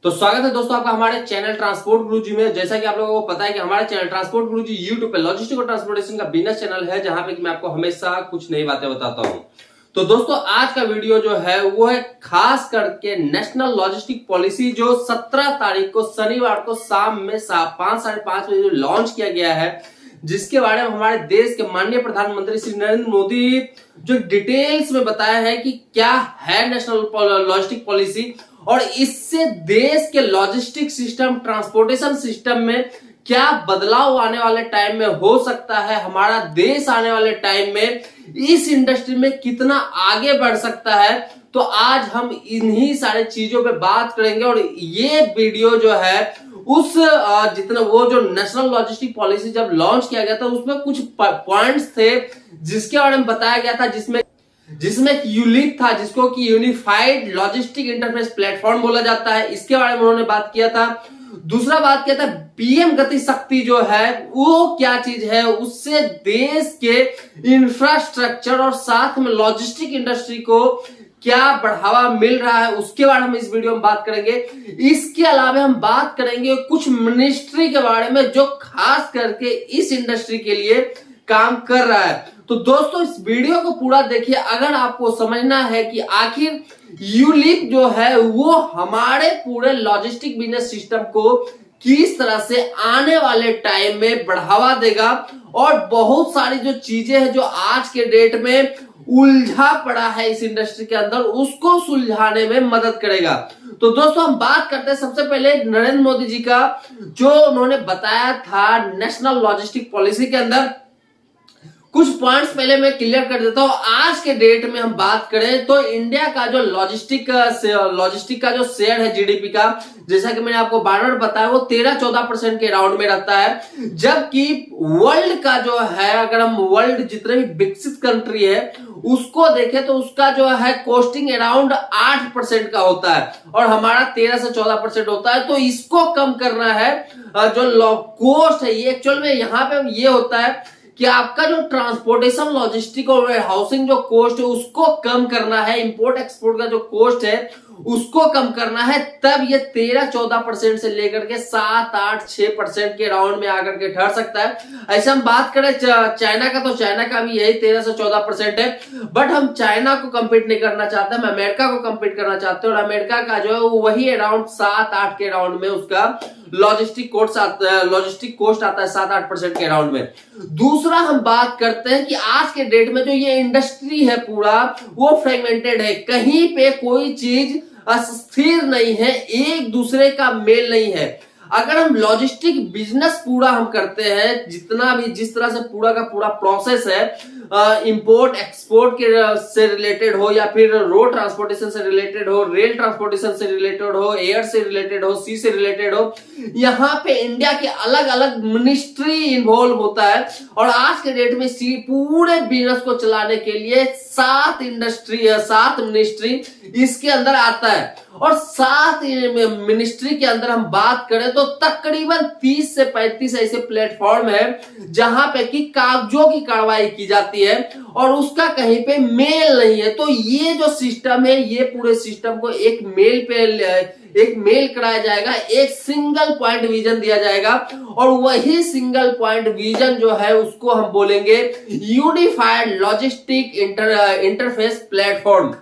तो स्वागत है दोस्तों आपका हमारे चैनल ट्रांसपोर्ट गुरुजी में। जैसा कि आप लोगों को पता है कि हमारा चैनल ट्रांसपोर्ट गुरुजी यूट्यूब पे लॉजिस्टिक और ट्रांसपोर्टेशन का बिजनेस चैनल है, जहां पे कि मैं आपको हमेशा कुछ नई बातें बताता हूं। तो दोस्तों आज का वीडियो जो है वो है खास करके नेशनल लॉजिस्टिक पॉलिसी जो 17 तारीख को शनिवार को शाम में 5 साढ़े 5 बजे लॉन्च किया गया है, जिसके बारे में हमारे देश के माननीय प्रधानमंत्री श्री नरेंद्र मोदी जो डिटेल्स में बताया है कि क्या है नेशनल लॉजिस्टिक पॉलिसी और इससे देश के लॉजिस्टिक सिस्टम, ट्रांसपोर्टेशन सिस्टम में क्या बदलाव आने वाले टाइम में हो सकता है, हमारा देश आने वाले टाइम में इस इंडस्ट्री में कितना आगे बढ़ सकता है। तो आज हम इन्हीं सारे चीजों पे बात करेंगे और ये वीडियो जो है उस जितना वो जो नेशनल लॉजिस्टिक पॉलिसी जब लॉन्च किया गया था उसमें कुछ पॉइंट्स थे जिसके बारे में बताया गया था, जिसमें यूलिप था, जिसको कि यूनिफाइड लॉजिस्टिक इंटरफेस प्लेटफॉर्म बोला जाता है। इसके बारे में उन्होंने बात किया था। दूसरा बात किया था पीएम गति शक्ति जो है वो क्या चीज है, उससे देश के इंफ्रास्ट्रक्चर और साथ में लॉजिस्टिक इंडस्ट्री को क्या बढ़ावा मिल रहा है, उसके बारे में हम इस वीडियो में बात करेंगे। इसके अलावा हम बात करेंगे कुछ मिनिस्ट्री के बारे में जो खास करके इस इंडस्ट्री के लिए काम कर रहा है। तो दोस्तों इस वीडियो को पूरा देखिए अगर आपको समझना है कि आखिर यूलिप जो है वो हमारे पूरे लॉजिस्टिक बिजनेस सिस्टम को किस तरह से आने वाले टाइम में बढ़ावा देगा और बहुत सारी जो चीजें हैं जो आज के डेट में उलझा पड़ा है इस इंडस्ट्री के अंदर, उसको सुलझाने में मदद करेगा। तो दोस्तों हम बात करते हैं सबसे पहले नरेंद्र मोदी जी का, जो उन्होंने बताया था नेशनल लॉजिस्टिक पॉलिसी के अंदर। कुछ पॉइंट्स पहले मैं क्लियर कर देता हूं। आज के डेट में हम बात करें तो इंडिया का जो लॉजिस्टिक का जो शेयर है जीडीपी का, जैसा कि मैंने आपको बार बार बताया, वो 13-14% के राउंड में रहता है, जबकि वर्ल्ड का जो है, अगर हम वर्ल्ड जितने भी विकसित कंट्री है उसको देखें तो उसका जो है कोस्टिंग अराउंड 8% का होता है और हमारा 13 से 14% होता है। तो इसको कम करना है। जो कोस्ट है ये एक्चुअल में यहाँ पे ये होता है कि आपका जो ट्रांसपोर्टेशन, लॉजिस्टिक और वेयरहाउसिंग जो कॉस्ट है उसको कम करना है, इंपोर्ट एक्सपोर्ट का जो कॉस्ट है उसको कम करना है, तब ये 13-14% से लेकर के 7-8-6% के राउंड में आकर के ठहर सकता है। ऐसे हम बात करें चाइना का, तो चाइना का भी यही 13 से 14% है, बट हम चाइना को कम्पीट नहीं करना चाहते, हम अमेरिका को कम्पीट करना चाहते हैं और अमेरिका का जो है वही अराउंड 7-8 के राउंड में उसका लॉजिस्टिक कोस्ट आता है 7-8% के राउंड में। दूसरा हम बात करते हैं कि आज के डेट में जो ये इंडस्ट्री है पूरा वो फ्रेगमेंटेड है, कहीं पे कोई चीज स्थिर नहीं है, एक दूसरे का मेल नहीं है। अगर हम लॉजिस्टिक बिजनेस पूरा हम करते हैं, जितना भी जिस तरह से पूरा का पूरा प्रोसेस है, इंपोर्ट एक्सपोर्ट के से रिलेटेड हो या फिर रोड ट्रांसपोर्टेशन से रिलेटेड हो, रेल ट्रांसपोर्टेशन से रिलेटेड हो, एयर से रिलेटेड हो, सी से रिलेटेड हो, यहाँ पे इंडिया के अलग अलग मिनिस्ट्री इन्वॉल्व होता है और आज के डेट में पूरे बिजनेस को चलाने के लिए 7 मिनिस्ट्री इसके अंदर आता है और 7 मिनिस्ट्री के अंदर हम बात करें तो तकरीबन 30 से 35 ऐसे प्लेटफॉर्म है जहां पे कि कागजों की कार्रवाई की जाती है और उसका कहीं पे मेल नहीं है। तो ये जो सिस्टम है ये पूरे सिस्टम को एक मेल कराया जाएगा, एक सिंगल पॉइंट विजन दिया जाएगा और वही सिंगल पॉइंट विजन जो है उसको हम बोलेंगे यूनिफाइड लॉजिस्टिक इंटरफेस प्लेटफॉर्म।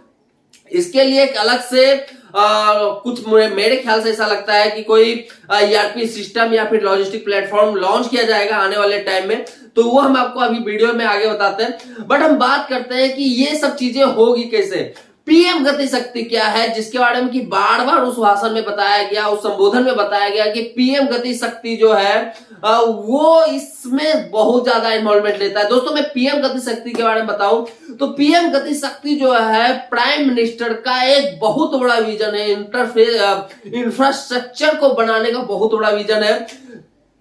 इसके लिए एक अलग से कुछ मेरे ख्याल से ऐसा लगता है कि कोई ईआरपी सिस्टम या फिर लॉजिस्टिक प्लेटफॉर्म लॉन्च किया जाएगा आने वाले टाइम में, तो वो हम आपको अभी वीडियो में आगे बताते हैं। बट हम बात करते हैं कि ये सब चीजें होगी कैसे। पीएम गति शक्ति क्या है, जिसके बारे में कि बार बार उस भाषण में बताया गया, उस संबोधन में बताया गया कि पीएम गति शक्ति जो है वो इसमें बहुत ज्यादा इन्वॉल्वमेंट लेता है। दोस्तों मैं पीएम गति शक्ति के बारे में बताऊं तो पीएम गति शक्ति जो है प्राइम मिनिस्टर का एक बहुत बड़ा विजन है, इंफ्रास्ट्रक्चर को बनाने का बहुत बड़ा विजन है।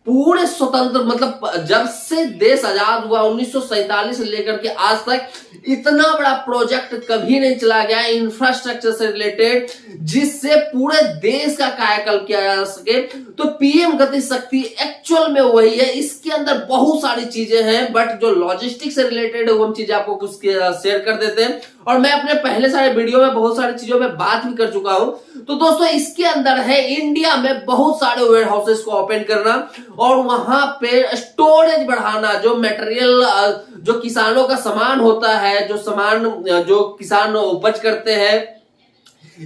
पूरे स्वतंत्र मतलब जब से देश आजाद हुआ 1947 से लेकर के आज तक इतना बड़ा प्रोजेक्ट कभी नहीं चला गया इंफ्रास्ट्रक्चर से रिलेटेड जिससे पूरे देश का कायाकल्प किया जा सके। तो पीएम गति शक्ति एक्चुअल में वही है। इसके अंदर बहुत सारी चीजें हैं बट जो लॉजिस्टिक से रिलेटेड है वो हम चीजें आपको कुछ शेयर कर देते हैं और मैं अपने पहले सारे वीडियो में बहुत सारी चीजों में बात भी कर चुका हूं। तो दोस्तों इसके अंदर है इंडिया में बहुत सारे वेयर हाउसेस को ओपन करना और वहां पे स्टोरेज बढ़ाना, जो मटेरियल जो किसानों का सामान होता है, जो किसान उपज करते हैं,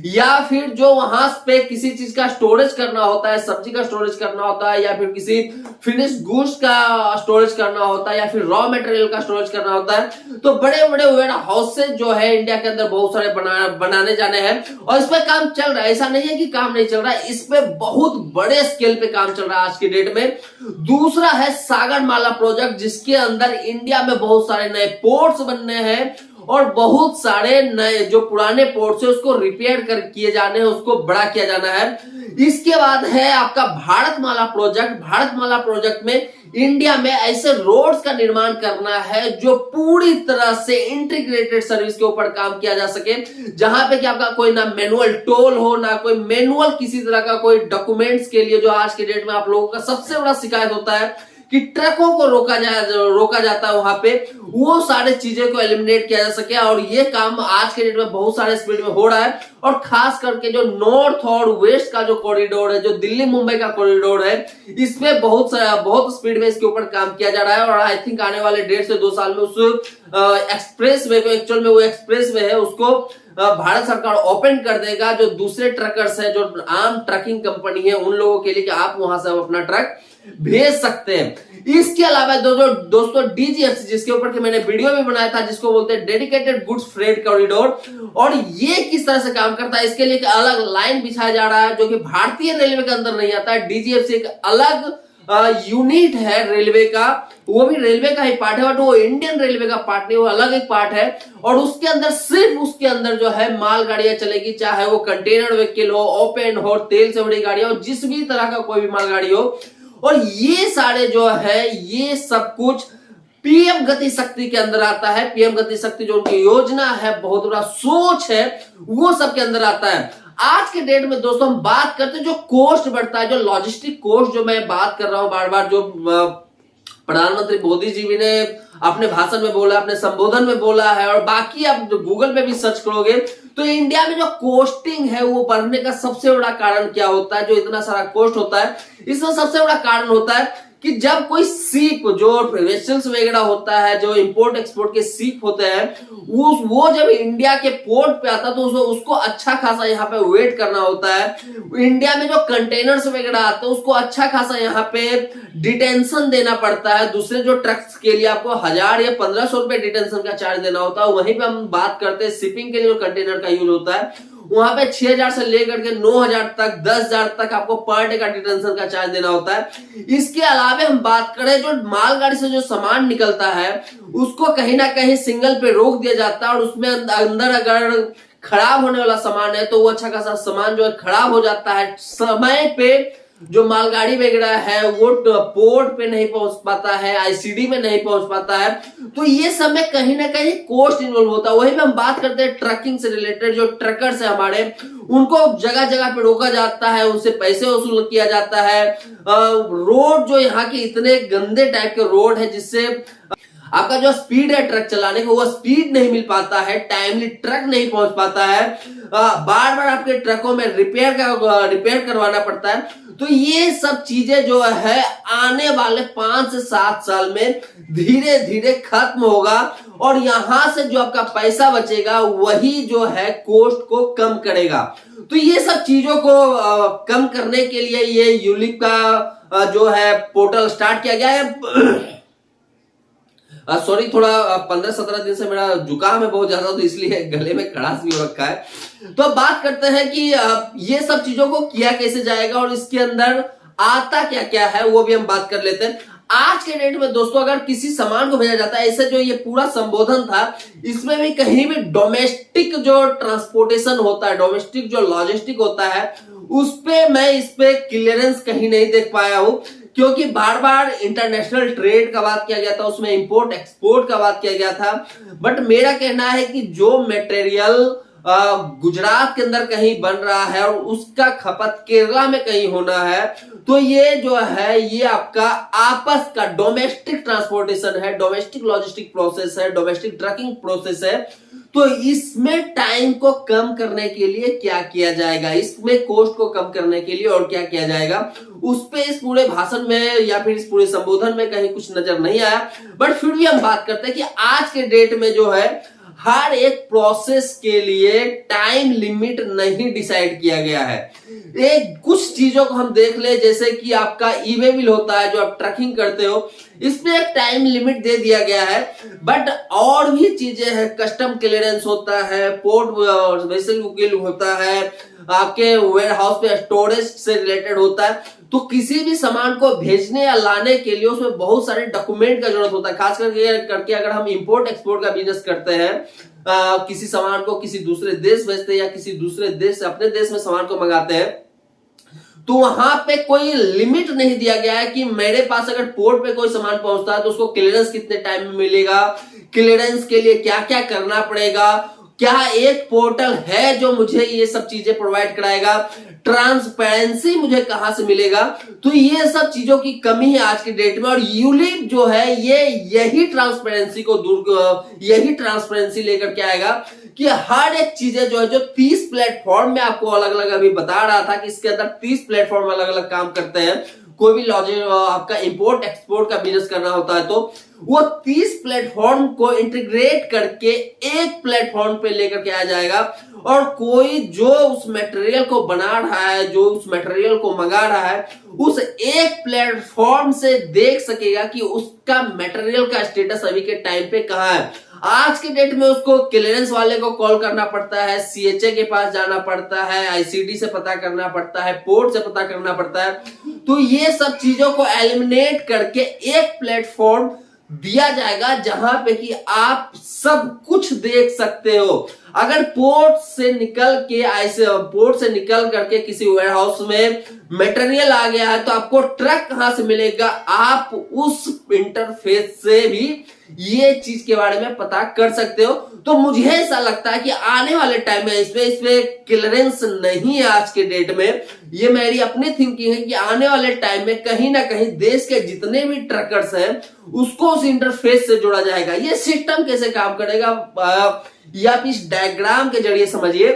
या फिर जो वहां पे किसी चीज का स्टोरेज करना होता है, सब्जी का स्टोरेज करना होता है, या फिर किसी फिनिश गुड्स का स्टोरेज करना होता है, या फिर रॉ मटेरियल का स्टोरेज करना होता है। तो बड़े बड़े वेयर हाउसेस जो है इंडिया के अंदर बहुत सारे बनाने जाने हैं और इस पे काम चल रहा है। ऐसा नहीं है कि काम नहीं चल रहा है, इस पे बहुत बड़े स्केल पे काम चल रहा है आज की डेट में। दूसरा है सागरमाला प्रोजेक्ट, जिसके अंदर इंडिया में बहुत सारे नए पोर्ट्स बनने हैं और बहुत सारे नए जो पुराने पोर्ट्स है उसको रिपेयर किए जाने हैं, उसको बड़ा किया जाना है। इसके बाद है आपका भारतमाला प्रोजेक्ट। भारतमाला प्रोजेक्ट में इंडिया में ऐसे रोड्स का निर्माण करना है जो पूरी तरह से इंटीग्रेटेड सर्विस के ऊपर काम किया जा सके, जहां पे कि आपका कोई ना मैनुअल टोल हो, ना कोई मैनुअल किसी तरह का कोई डॉक्यूमेंट्स के लिए, जो आज के डेट में आप लोगों का सबसे बड़ा शिकायत होता है कि ट्रकों को रोका जाता है वहां पे, वो सारे चीजें को एलिमिनेट किया जा सके। और ये काम आज के डेट में बहुत सारे स्पीड में हो रहा है और खास करके जो नॉर्थ और वेस्ट का जो कॉरिडोर है, जो दिल्ली मुंबई का कॉरिडोर है, इसमें बहुत स्पीड में इसके ऊपर काम किया जा रहा है। और आई थिंक आने वाले 1.5 से 2 साल में उस एक्सप्रेस वे को, एक्चुअल में वो एक्सप्रेस वे है, उसको भारत सरकार ओपन कर देगा, जो दूसरे ट्रकर्स है, जो आम ट्रकिंग कंपनी है, उन लोगों के लिए कि आप वहां से अपना ट्रक भेज सकते हैं। इसके अलावा दोस्तों डीजीएफसी, जिसके ऊपर के मैंने वीडियो भी बनाया था, जिसको बोलते हैं डेडिकेटेड गुड्स फ्रेट कॉरिडोर, और ये किस तरह से काम करता है, इसके लिए एक अलग लाइन बिछाया जा रहा है जो कि भारतीय रेलवे के अंदर नहीं आता है। डीजीएफसी एक अलग यूनिट है रेलवे का, वो भी रेलवे का ही पार्ट है, बट वो इंडियन रेलवे का पार्ट नहीं, वो अलग एक पार्ट है। और उसके अंदर सिर्फ उसके अंदर जो है मालगाड़ियां चलेगी, चाहे वो कंटेनर व्हीकल हो, ओपन हो, तेल से बड़ी गाड़ी हो, जिस भी तरह का कोई भी मालगाड़ी हो। और ये सारे जो है, ये सब कुछ पीएम गति शक्ति के अंदर आता है। पीएम गति शक्ति जो उनकी योजना है, बहुत बड़ा सोच है, वो सब के अंदर आता है। आज के डेट में दोस्तों हम बात करते हैं जो कॉस्ट बढ़ता है, जो लॉजिस्टिक कॉस्ट, जो मैं बात कर रहा हूं बार बार, जो प्रधानमंत्री मोदी जी भी ने अपने भाषण में बोला, अपने संबोधन में बोला है, और बाकी आप गूगल पे भी सर्च करोगे तो इंडिया में जो कॉस्टिंग है वो बढ़ने का सबसे बड़ा कारण क्या होता है, जो इतना सारा कॉस्ट होता है, इसका सबसे बड़ा कारण होता है कि जब कोई सीप, जो वेसल्स वगैरह होता है, जो इंपोर्ट एक्सपोर्ट के सीप होते हैं, वो जब इंडिया के पोर्ट पे आता है तो उसको अच्छा खासा यहाँ पे वेट करना होता है। इंडिया में जो कंटेनर्स वगैरह आते हैं उसको अच्छा खासा यहाँ पे डिटेंशन देना पड़ता है। दूसरे जो ट्रक्स के लिए आपको 1000 या 1500 रुपए डिटेंशन का चार्ज देना होता है। वहीं पे हम बात करते हैं शिपिंग के लिए जो कंटेनर का यूज होता है, वहां पे 6000 से लेकर के 9000 तक, 10000 तक आपको पर डे का डिटेंशन का चार्ज देना होता है। इसके अलावा हम बात करें जो मालगाड़ी से जो सामान निकलता है उसको कहीं ना कहीं सिग्नल पे रोक दिया जाता है, और उसमें अंदर अगर खराब होने वाला सामान है तो वो अच्छा खासा सामान जो है खराब हो जाता है। समय पे जो मालगाड़ी वगैरह है वो पोर्ट पे नहीं पहुंच पाता है, आईसीडी में नहीं पहुंच पाता है, तो ये सब में कहीं ना कहीं कॉस्ट इन्वॉल्व होता है। वहीं पे हम बात करते हैं ट्रकिंग से रिलेटेड, जो ट्रकर्स है हमारे, उनको जगह जगह पे रोका जाता है, उनसे पैसे वसूल किया जाता है। रोड जो यहाँ के इतने गंदे टाइप के रोड है, जिससे आपका जो स्पीड है ट्रक चलाने का वो स्पीड नहीं मिल पाता है, टाइमली ट्रक नहीं पहुंच पाता है, बार बार आपके ट्रकों में रिपेयर करवाना पड़ता है। तो ये सब चीजें जो है आने वाले 5 से 7 साल में धीरे धीरे खत्म होगा, और यहां से जो आपका पैसा बचेगा वही जो है कॉस्ट को कम करेगा। तो ये सब चीजों को कम करने के लिए ये यूलिप का जो है पोर्टल स्टार्ट किया गया है। सॉरी, थोड़ा 15-17 दिन से मेरा जुकाम है बहुत ज्यादा, तो इसलिए गले में खड़ास भी हो रखा है। तो अब बात करते हैं कि ये सब चीजों को किया कैसे जाएगा और इसके अंदर आता क्या क्या है, वो भी हम बात कर लेते हैं। आज के डेट में दोस्तों अगर किसी सामान को भेजा जाता है, ऐसे जो ये पूरा संबोधन था, इसमें भी कहीं भी डोमेस्टिक जो ट्रांसपोर्टेशन होता है, डोमेस्टिक जो लॉजिस्टिक होता है, उस पे मैं इस पे क्लियरेंस कहीं नहीं देख पाया हूं, क्योंकि बार बार इंटरनेशनल ट्रेड का बात किया गया था, उसमें इंपोर्ट एक्सपोर्ट का बात किया गया था। बट मेरा कहना है कि जो मटेरियल गुजरात के अंदर कहीं बन रहा है और उसका खपत केरला में कहीं होना है, तो ये जो है ये आपका आपस का डोमेस्टिक ट्रांसपोर्टेशन है, डोमेस्टिक लॉजिस्टिक प्रोसेस है, डोमेस्टिक ट्रकिंग प्रोसेस है। तो इसमें टाइम को कम करने के लिए क्या किया जाएगा, इसमें कॉस्ट को कम करने के लिए और क्या किया जाएगा, उस पे इस पूरे भाषण में या फिर इस पूरे संबोधन में कहीं कुछ नजर नहीं आया। बट फिर भी हम बात करते हैं कि आज के डेट में जो है हर एक प्रोसेस के लिए टाइम लिमिट नहीं डिसाइड किया गया है। एक कुछ चीजों को हम देख ले, जैसे कि आपका ई-वे बिल होता है जो आप ट्रैकिंग करते हो, इसमें एक टाइम लिमिट दे दिया गया है। बट और भी चीजें हैं, कस्टम क्लियरेंस होता है, पोर्ट वेसल बुकिंग होता है, आपके वेयर हाउस पे स्टोरेज से रिलेटेड होता है। तो किसी भी सामान को भेजने या लाने के लिए उसमें बहुत सारे डॉक्यूमेंट का जरूरत होता है। खास करके अगर हम इंपोर्ट एक्सपोर्ट का बिजनेस करते हैं, किसी सामान को किसी दूसरे देश भेजते हैं या किसी दूसरे देश से अपने देश में सामान को मंगाते हैं, तो वहां पे कोई लिमिट नहीं दिया गया है कि मेरे पास अगर पोर्ट पे कोई सामान पहुंचता है तो उसको क्लियरेंस कितने टाइम में मिलेगा, क्लियरेंस के लिए क्या क्या करना पड़ेगा, क्या एक पोर्टल है जो मुझे ये सब चीजें प्रोवाइड कराएगा, ट्रांसपेरेंसी मुझे कहां से मिलेगा। तो ये सब चीजों की कमी है आज के डेट में, और यूलिप जो है ये यही ट्रांसपेरेंसी लेकर के आएगा कि हर एक चीजें जो है, जो 30 प्लेटफॉर्म में आपको अलग अलग अभी बता रहा था कि इसके अंदर 30 प्लेटफॉर्म अलग अलग काम करते हैं। कोई भी लॉजिक आपका इंपोर्ट एक्सपोर्ट का बिजनेस करना होता है तो वो 30 प्लेटफॉर्म को इंटीग्रेट करके एक प्लेटफॉर्म पे लेकर के आ जाएगा, और कोई जो उस मटेरियल को बना रहा है, जो उस मटेरियल को मंगा रहा है, उस एक प्लेटफॉर्म से देख सकेगा कि उसका मटेरियल का स्टेटस अभी के टाइम पे कहां है। आज के डेट में उसको क्लियरेंस वाले को कॉल करना पड़ता है, सीएचए के पास जाना पड़ता है, आईसीडी से पता करना पड़ता है, पोर्ट से पता करना पड़ता है। तो ये सब चीजों को एलिमिनेट करके एक प्लेटफॉर्म दिया जाएगा जहां पे कि आप सब कुछ देख सकते हो। अगर पोर्ट से निकल करके किसी वेयरहाउस में मटेरियल आ गया है तो आपको ट्रक कहां से मिलेगा, आप उस इंटरफेस से भी ये चीज के बारे में पता कर सकते हो। तो मुझे ऐसा लगता है कि आने वाले टाइम में इसमें क्लियरेंस नहीं है आज के डेट में। ये मेरी अपनी थिंकिंग है कि आने वाले टाइम में कहीं ना कहीं देश के जितने भी ट्रकर्स हैं उसको उस इंटरफेस से जोड़ा जाएगा। ये सिस्टम कैसे काम करेगा या आप इस डायग्राम के जरिए समझिए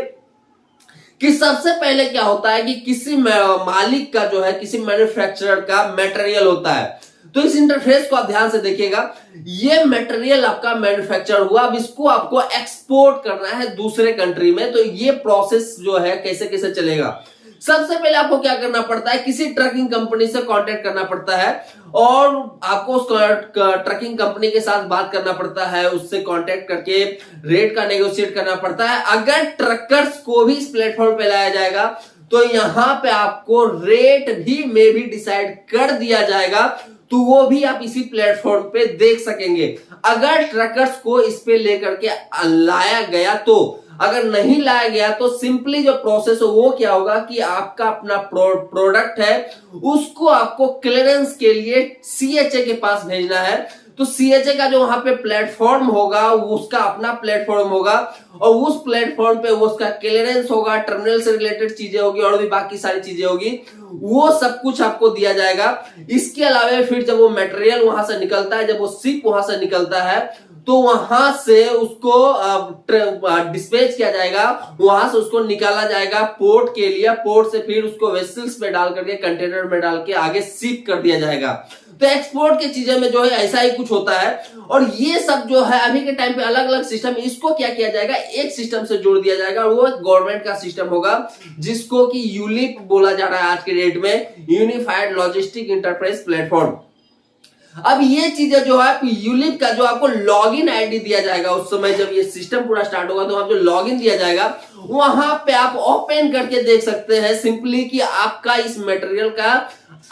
कि सबसे पहले क्या होता है कि किसी मालिक का जो है, किसी मैन्युफैक्चरर का मटेरियल होता है। तो इस इंटरफेस को आप ध्यान से देखिएगा, ये मटेरियल आपका मैन्युफैक्चर हुआ, अब इसको आपको एक्सपोर्ट करना है दूसरे कंट्री में। तो ये प्रोसेस जो है कैसे कैसे चलेगा, सबसे पहले आपको क्या करना पड़ता है, किसी ट्रकिंग कंपनी से कांटेक्ट करना पड़ता है और आपको उस ट्रकिंग कंपनी के साथ बात करना पड़ता है, उससे कांटेक्ट करके रेट का नेगोशिएट करना पड़ता है। अगर ट्रकर्स को भी इस प्लेटफॉर्म पे लाया जाएगा तो यहां पे आपको रेट भी डिसाइड कर दिया जाएगा, तो वो भी आप इसी प्लेटफॉर्म पे देख सकेंगे। अगर ट्रकर्स को इस पे लेकर के लाया गया, तो अगर नहीं लाया गया तो सिंपली जो प्रोसेस है वो क्या होगा कि आपका अपना प्रोडक्ट है उसको आपको क्लियरेंस के लिए सीएचए के पास भेजना है। तो सीएचए का जो वहां पे प्लेटफॉर्म होगा वो उसका अपना प्लेटफॉर्म होगा, और उस प्लेटफॉर्म पे वो उसका क्लियरेंस होगा, टर्मिनल से रिलेटेड चीजें होगी और भी बाकी सारी चीजें होगी, वो सब कुछ आपको दिया जाएगा। इसके अलावा फिर जब वो मटेरियल वहां से निकलता है, जब वो शिप वहां से निकलता है, तो वहां से उसको डिस्पैच किया जाएगा, वहां से उसको निकाला जाएगा पोर्ट के लिए, पोर्ट से फिर उसको वेसल्स में डाल करके, कंटेनर में डाल के आगे शिप कर दिया जाएगा। तो एक्सपोर्ट की चीजें में जो है ऐसा ही कुछ होता है। और ये सब जो है अभी के टाइम पे अलग अलग सिस्टम, इसको क्या किया जाएगा, एक सिस्टम से जोड़ दिया जाएगा, और वो गवर्नमेंट का सिस्टम होगा जिसको कि यूलिप बोला जा रहा है आज के डेट में, यूनिफाइड लॉजिस्टिक इंटरप्राइज प्लेटफॉर्म। अब ये चीजें जो है यूलिप का जो आपको लॉगिन आईडी दिया जाएगा, उस समय जब ये सिस्टम पूरा स्टार्ट होगा तो आप जो लॉगिन दिया जाएगा वहां पे आप ओपन करके देख सकते हैं सिंपली कि आपका इस मटेरियल का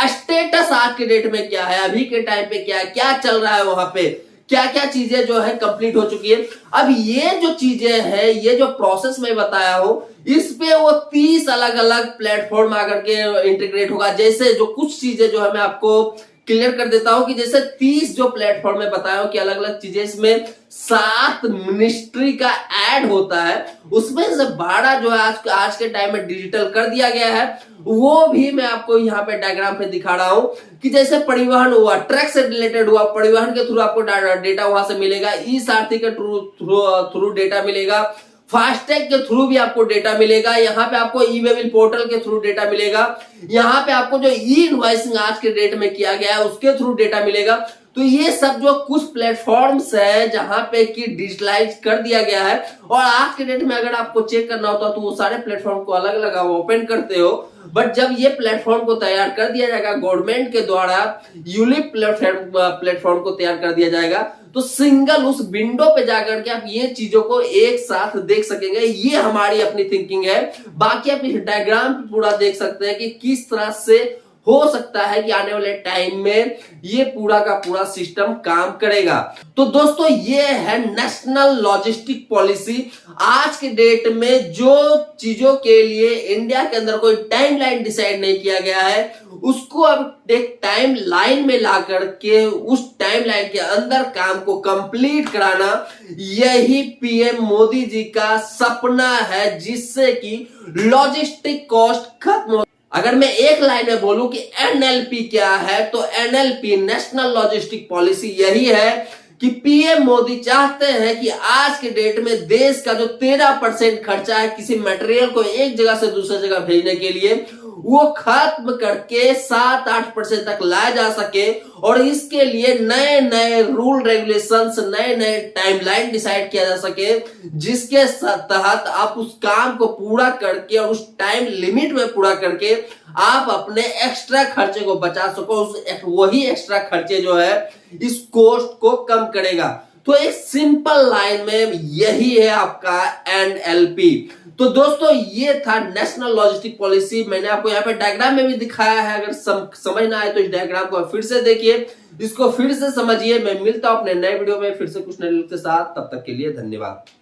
स्टेटस आज के डेट में क्या है, अभी के टाइम पे क्या है, क्या चल रहा है, वहां पे क्या क्या चीजें जो है कंप्लीट हो चुकी है। अब ये जो चीजें है, ये जो प्रोसेस में बताया हूं, इस पे वो 30 अलग अलग प्लेटफॉर्म आकर के इंटीग्रेट होगा। जैसे जो कुछ चीजें जो है मैं आपको क्लियर कर देता हूं कि जैसे 30 जो प्लेटफॉर्म में बताया हूं कि अलग अलग चीजें, इसमें 7 मिनिस्ट्री का ऐड होता है, उसमें से 12 जो है आज के टाइम में डिजिटल कर दिया गया है। वो भी मैं आपको यहाँ पे डायग्राम पे दिखा रहा हूं कि जैसे परिवहन हुआ, ट्रक से रिलेटेड हुआ, परिवहन के थ्रू आपको डेटा वहां से मिलेगा, ई सारथी के थ्रू डेटा मिलेगा, फास्टैग के थ्रू भी आपको डेटा मिलेगा, यहाँ पे आपको ई वे बिल पोर्टल के थ्रू डेटा मिलेगा, यहाँ पे आपको जो ई इनवॉइसिंग आज के डेट में किया गया है उसके थ्रू डेटा मिलेगा। तो ये सब जो कुछ प्लेटफॉर्म्स है जहां पे कि डिजिटलाइज कर दिया गया है, और आज के डेट में अगर आपको चेक करना होता तो वो सारे प्लेटफॉर्म को अलग अलग आप ओपन करते हो, बट जब ये प्लेटफॉर्म को तैयार कर दिया जाएगा गवर्नमेंट के द्वारा, यूलिप प्लेटफॉर्म को तैयार कर दिया जाएगा, तो सिंगल उस विंडो पे जाकर के आप ये चीजों को एक साथ देख सकेंगे। ये हमारी अपनी थिंकिंग है। बाकी आप इस डायग्राम पे पूरा देख सकते हैं कि किस तरह से हो सकता है कि आने वाले टाइम में ये पूरा का पूरा सिस्टम काम करेगा। तो दोस्तों ये है नेशनल लॉजिस्टिक पॉलिसी। आज के डेट में जो चीजों के लिए इंडिया के अंदर कोई टाइमलाइन डिसाइड नहीं किया गया है, उसको अब एक टाइम लाइन में ला करके उस टाइम लाइन के अंदर काम को कंप्लीट कराना, यही पीएम मोदी जी का सपना है, जिससे कि लॉजिस्टिक कॉस्ट खत्म हो। अगर मैं एक लाइन में बोलूं कि एनएलपी क्या है, तो एनएलपी नेशनल लॉजिस्टिक पॉलिसी यही है कि पीएम मोदी चाहते हैं कि आज के डेट में देश का जो 13% खर्चा है किसी मटेरियल को एक जगह से दूसरी जगह भेजने के लिए, वो खत्म करके 7-8% तक लाया जा सके, और इसके लिए नए नए रूल रेगुलेशंस, नए नए टाइमलाइन डिसाइड किया जा सके, जिसके तहत आप उस काम को पूरा करके और उस टाइम लिमिट में पूरा करके आप अपने एक्स्ट्रा खर्चे को बचा सको। वही एक्स्ट्रा खर्चे जो है इस कॉस्ट को कम करेगा। तो एक सिंपल लाइन में यही है आपका एनएलपी। तो दोस्तों ये था नेशनल लॉजिस्टिक पॉलिसी। मैंने आपको यहाँ पे डायग्राम में भी दिखाया है, अगर समझ ना आए तो इस डायग्राम को फिर से देखिए, इसको फिर से समझिए। मैं मिलता हूं अपने नए वीडियो में फिर से कुछ नए के साथ, तब तक के लिए धन्यवाद।